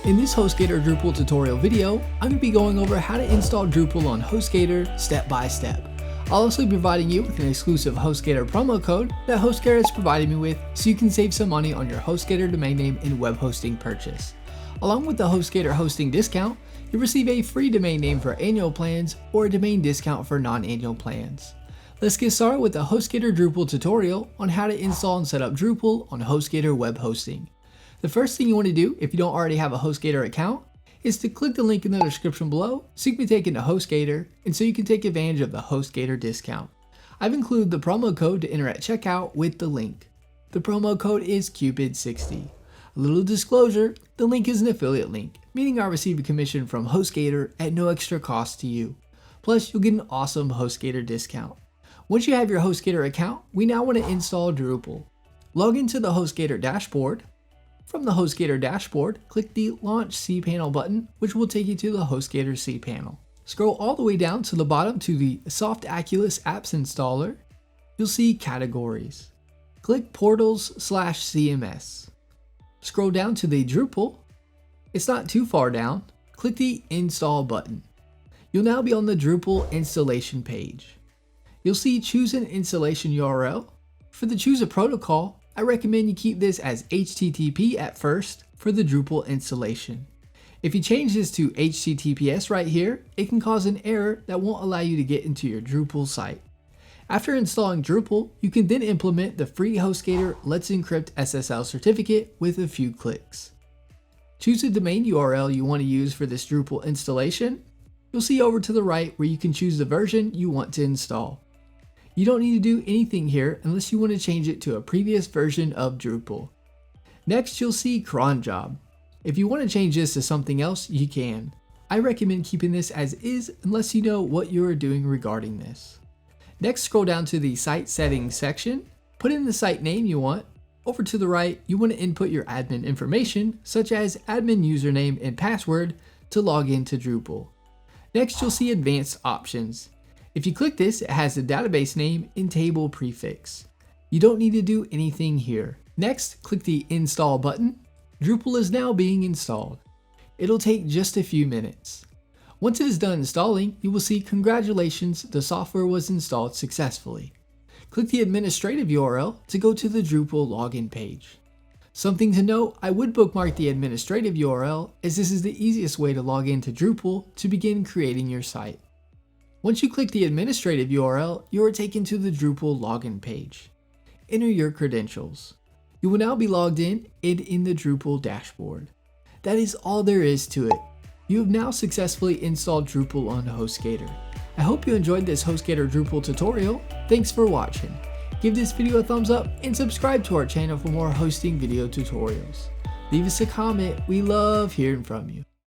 In this Hostgator Drupal tutorial video, I'm going to be going over how to install Drupal on Hostgator step by step. I'll also be providing you with an exclusive Hostgator promo code that Hostgator has provided me with so you can save some money on your Hostgator domain name and web hosting purchase. Along with the Hostgator hosting discount, you'll receive a free domain name for annual plans or a domain discount for non-annual plans. Let's get started with the Hostgator Drupal tutorial on how to install and set up Drupal on Hostgator web hosting. The first thing you want to do if you don't already have a Hostgator account is to click the link in the description below so you can be taken to Hostgator and so you can take advantage of the Hostgator discount. I've included the promo code to enter at checkout with the link. The promo code is Cupid60. A little disclosure, the link is an affiliate link, meaning I receive a commission from Hostgator at no extra cost to you. Plus, you'll get an awesome Hostgator discount. Once you have your Hostgator account, we now want to install Drupal. Log into the Hostgator dashboard. From the Hostgator dashboard, click the Launch cPanel button, which will take you to the Hostgator cPanel. Scroll all the way down to the bottom to the Softaculous Apps Installer. You'll see Categories. Click Portals/CMS. Scroll down to the Drupal. It's not too far down. Click the Install button. You'll now be on the Drupal installation page. You'll see Choose an installation URL. For the Choose a protocol, I recommend you keep this as HTTP at first for the Drupal installation. If you change this to HTTPS right here, it can cause an error that won't allow you to get into your Drupal site. After installing Drupal, you can then implement the free Hostgator Let's Encrypt SSL certificate with a few clicks. Choose the domain URL you want to use for this Drupal installation. You'll see over to the right where you can choose the version you want to install. You don't need to do anything here unless you want to change it to a previous version of Drupal. Next, you'll see cron job. If you want to change this to something else, you can. I recommend keeping this as is unless you know what you are doing regarding this. Next, scroll down to the site settings section. Put in the site name you want. Over to the right, you want to input your admin information, such as admin username and password, to log into Drupal. Next, you'll see advanced options. If you click this, it has the database name and table prefix. You don't need to do anything here. Next, click the Install button. Drupal is now being installed. It'll take just a few minutes. Once it is done installing, you will see congratulations, the software was installed successfully. Click the administrative URL to go to the Drupal login page. Something to note, I would bookmark the administrative URL as this is the easiest way to log into Drupal to begin creating your site. Once you click the administrative URL, you are taken to the Drupal login page. Enter your credentials. You will now be logged in and in the Drupal dashboard. That is all there is to it. You have now successfully installed Drupal on Hostgator. I hope you enjoyed this Hostgator Drupal tutorial. Thanks for watching. Give this video a thumbs up and subscribe to our channel for more hosting video tutorials. Leave us a comment, we love hearing from you.